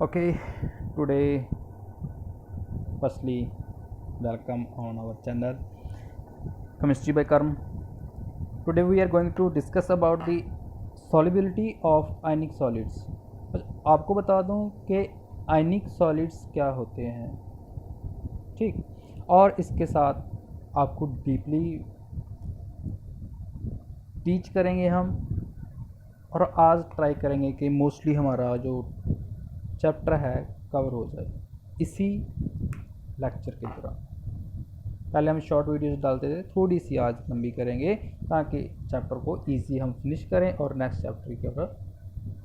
Okay, today, firstly, welcome on our channel Chemistry by Karm. Today, we are going to discuss about the solubility of ionic solids. आपको बता दूं कि आयनिक solids क्या होते हैं, ठीक, और इसके साथ आपको डीपली टीच करेंगे हम। और आज ट्राई करेंगे कि मोस्टली हमारा जो चैप्टर है कवर हो जाए इसी लेक्चर के दौरान। पहले हम शॉर्ट वीडियोस डालते थे, थोड़ी सी आज लंबी करेंगे ताकि चैप्टर को इजी हम फिनिश करें और नेक्स्ट चैप्टर की ओर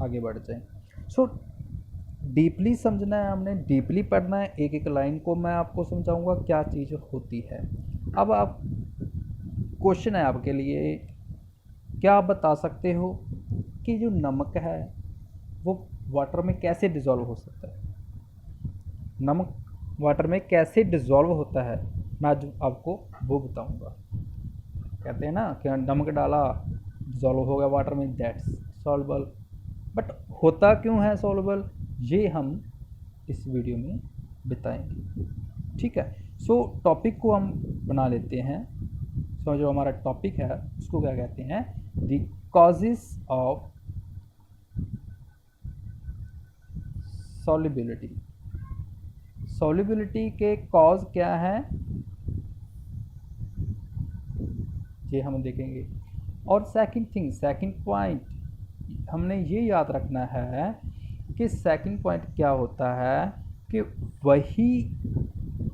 आगे बढ़ जाएं। सो डीपली समझना है, हमने डीपली पढ़ना है। एक एक लाइन को मैं आपको समझाऊंगा क्या चीज़ होती है। अब आप क्वेश्चन है आपके लिए, क्या आप बता सकते हो कि जो नमक है वो वाटर में कैसे डिज़ोल्व हो सकता है? नमक वाटर में कैसे डिज़ोल्व होता है, मैं आज आपको वो बताऊंगा। कहते हैं ना कि नमक डाला डिज़ोल्व हो गया वाटर में, दैट्स सॉल्युबल। बट होता क्यों है सॉल्युबल, ये हम इस वीडियो में बताएंगे, ठीक है। सो टॉपिक को हम बना लेते हैं। सो जो हमारा टॉपिक है उसको क्या कहते हैं? The causes of solubility. Solubility के कॉज क्या है ये हम देखेंगे। और सेकंड थिंग, सेकंड पॉइंट हमने ये याद रखना है कि सेकंड पॉइंट क्या होता है कि वही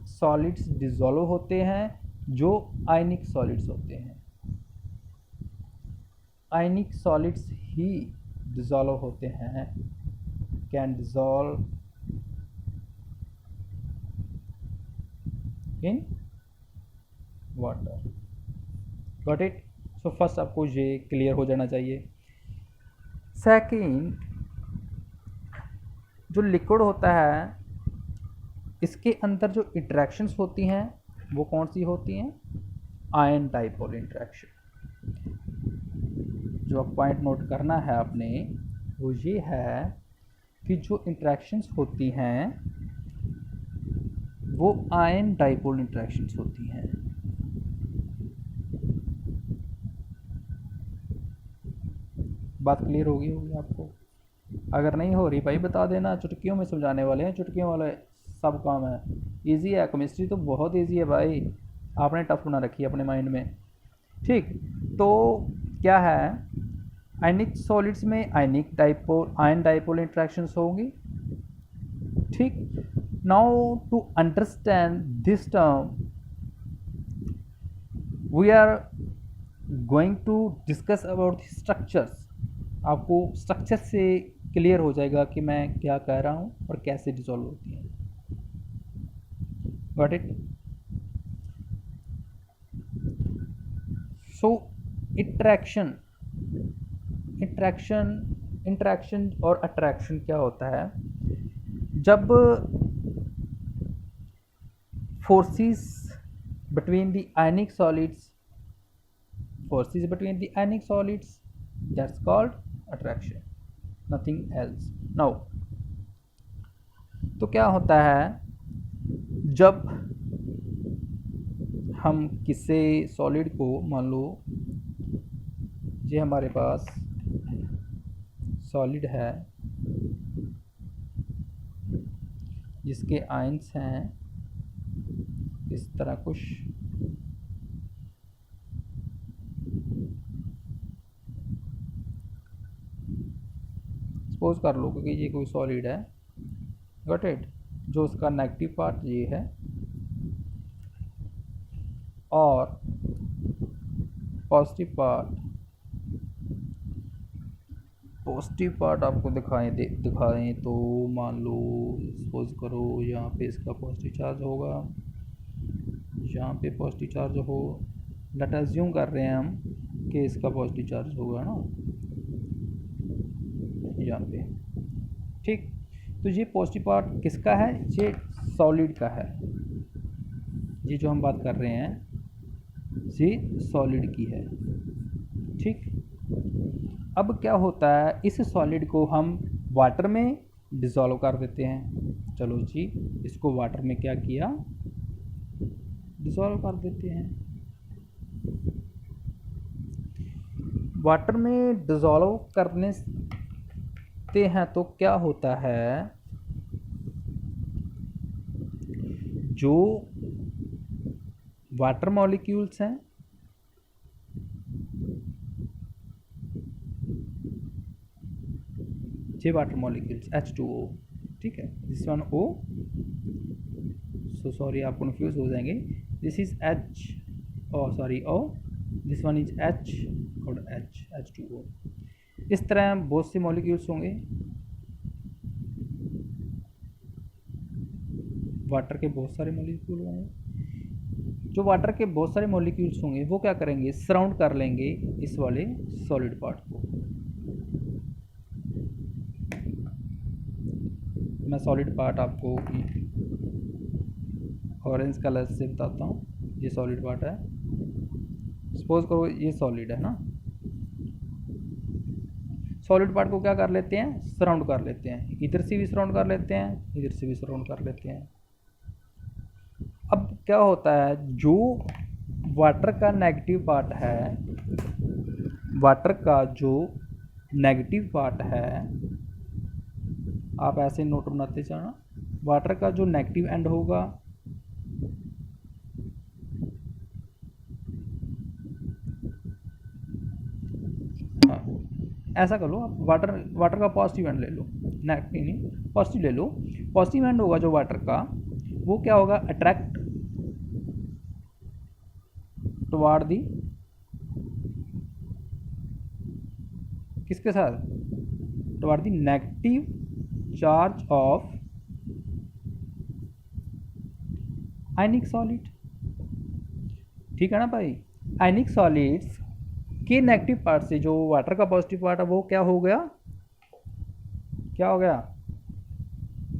सॉलिड्स डिसॉल्व होते हैं जो आयनिक सॉलिड्स होते हैं। आयनिक सॉलिड्स ही डिसॉल्व होते हैं, can dissolve in water. Got it? So first आपको ये क्लियर हो जाना चाहिए। सेकंड, जो लिक्विड होता है इसके अंदर जो इंटरेक्शंस होती हैं वो कौन सी होती हैं? Ion dipole interaction. जो पॉइंट नोट करना है आपने वो ये है कि जो इंटरेक्शंस होती हैं वो आयन डाइपोल इंटरेक्शंस होती हैं। बात क्लियर होगी आपको? अगर नहीं हो रही भाई बता देना, चुटकियों में समझाने वाले हैं, चुटकियों वाले सब काम है। इजी है, केमिस्ट्री तो बहुत इजी है भाई, आपने टफ बना रखी है अपने माइंड में, ठीक। तो क्या है, आयनिक सॉलिड्स में ionic dipole, ion dipole interactions होंगी, ठीक। Now to understand this term we are going to discuss about structures. आपको स्ट्रक्चर से क्लियर हो जाएगा कि मैं क्या कह रहा हूँ और कैसे डिसॉल्व होती है। Got it? So interaction, interaction और अट्रैक्शन क्या होता है? जब forces between the ionic solids, forces between the ionic solids, that's called attraction, nothing else. Now तो क्या होता है जब हम किसी सॉलिड को, मान लो ये हमारे पास सॉलिड है जिसके आयंस हैं इस तरह कुछ, सपोज कर लो कि ये कोई सॉलिड है, गॉट इट, जो उसका नेगेटिव पार्ट ये है और पॉजिटिव पार्ट आपको दिखाएं तो मान लो सपोज करो यहाँ पे इसका पॉजिटिव चार्ज होगा, यहाँ पे पॉजिटिव चार्ज हो, लेट अज्यूम कर रहे हैं हम कि इसका पॉजिटिव चार्ज होगा ना यहाँ पे, ठीक। तो ये पॉजिटिव पार्ट किसका है? ये सॉलिड का है। ये जो हम बात कर रहे हैं ये सॉलिड की है, ठीक। अब क्या होता है, इस सॉलिड को हम वाटर में डिज़ोल्व कर देते हैं। चलो जी, इसको वाटर में क्या किया, डिज़ोल्व कर देते हैं। वाटर में डिज़ोल्व करने से हैं तो क्या होता है, जो वाटर मॉलिक्यूल्स हैं ये वाटर मॉलिक्यूल्स H2O, ठीक है, this one O, so sorry आप कन्फ्यूज हो जाएंगे, this is H sorry O, this one is H और H2O। इस तरह बहुत से मॉलिक्यूल्स होंगे, वाटर के बहुत सारे मॉलिक्यूल होंगे। जो वाटर के बहुत सारे मॉलिक्यूल्स होंगे वो क्या करेंगे, सराउंड कर लेंगे इस वाले सॉलिड पार्ट को। मैं सॉलिड पार्ट आपको ऑरेंज कलर से बताता हूँ। ये सॉलिड पार्ट है, सपोज करो ये सॉलिड है ना, सॉलिड पार्ट को क्या कर लेते हैं, सराउंड कर लेते हैं, इधर से भी सराउंड कर लेते हैं, इधर से भी सराउंड कर लेते हैं। अब क्या होता है, जो वाटर का नेगेटिव पार्ट है, वाटर का जो नेगेटिव पार्ट है, आप ऐसे नोट बनाते जाना, वाटर का जो नेगेटिव एंड होगा हाँ, ऐसा कर लो आप, वाटर का पॉजिटिव एंड ले लो, नेगेटिव नहीं पॉजिटिव ले लो। पॉजिटिव एंड होगा जो वाटर का, वो क्या होगा, अट्रैक्ट टुवार्ड दी, किसके साथ, toward the negative charge of ionic solid, ठीक है ना भाई। आयनिक सॉलिड्स के नेगेटिव पार्ट से जो वाटर का पॉजिटिव पार्ट है वो क्या हो गया, क्या हो गया,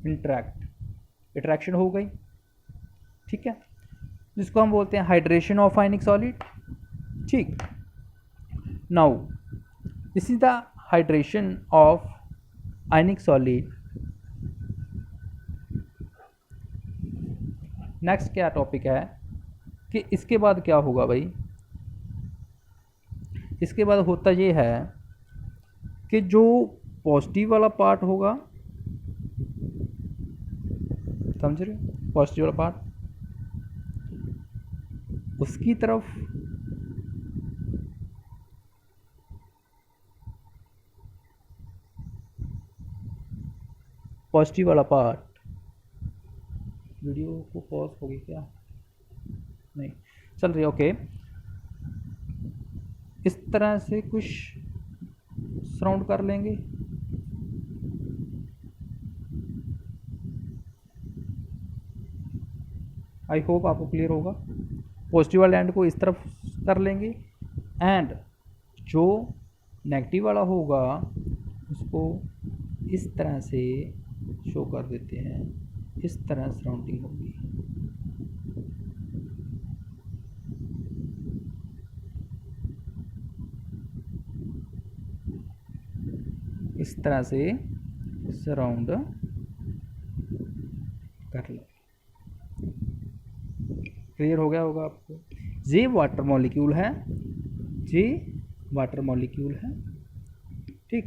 इंटरेक्शन हो गई, ठीक है, जिसको हम बोलते हैं हाइड्रेशन ऑफ आयनिक सॉलिड। ठीक, now this is the hydration of ionic solid. Next क्या टॉपिक है कि इसके बाद क्या होगा भाई, इसके बाद होता ये है कि जो पॉजिटिव वाला पार्ट होगा, समझ रहे हो, पॉजिटिव वाला पार्ट, उसकी तरफ पॉजिटिव वाला पार्ट, वीडियो को पॉज होगी क्या, नहीं चल रही, ओके, इस तरह से कुछ सराउंड कर लेंगे। आई होप आपको क्लियर होगा। पॉजिटिव वाले एंड को इस तरफ कर लेंगे एंड जो नेगेटिव वाला होगा उसको इस तरह से शो कर देते हैं, इस तरह सराउंडिंग होगी। इस तरह से सराउंड कर लो। क्लियर हो गया होगा आपको। ये वाटर मॉलिक्यूल है, ये वाटर मॉलिक्यूल है, ठीक।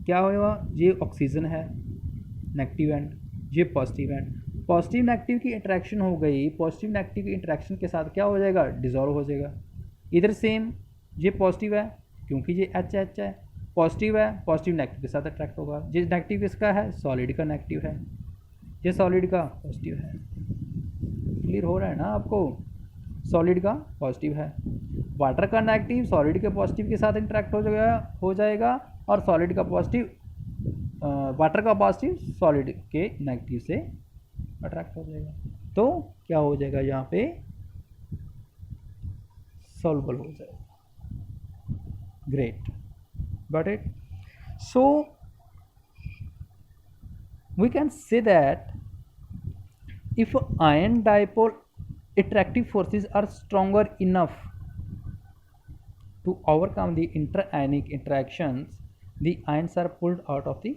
क्या होगा, ये ऑक्सीजन है नेगेटिव एंड, ये पॉजिटिव एंड। पॉजिटिव नेगेटिव की इंटरेक्शन हो गई, पॉजिटिव नेगेटिव की इंटरेक्शन के साथ क्या हो जाएगा, डिजॉल्व हो जाएगा। इधर सेम, ये पॉजिटिव है क्योंकि ये एच एच है, पॉजिटिव है, पॉजिटिव नेगेटिव के साथ अट्रैक्ट होगा। ये नेगेटिव किसका है, सॉलिड का नेगेटिव है, ये सॉलिड का पॉजिटिव है। क्लियर हो रहा है ना आपको, सॉलिड का पॉजिटिव है, वाटर का नेगेटिव सॉलिड के पॉजिटिव के साथ इंटरेक्ट हो जाएगा और सॉलिड का पॉजिटिव, वाटर का पॉजिटिव सॉलिड के नेगेटिव से अट्रैक्ट हो जाएगा, तो क्या हो जाएगा, यहाँ पे सॉल्युबल हो जाएगा। Great, got it? So we can say that if ion dipole attractive forces are stronger enough to overcome the interionic interactions, the ions are pulled out of the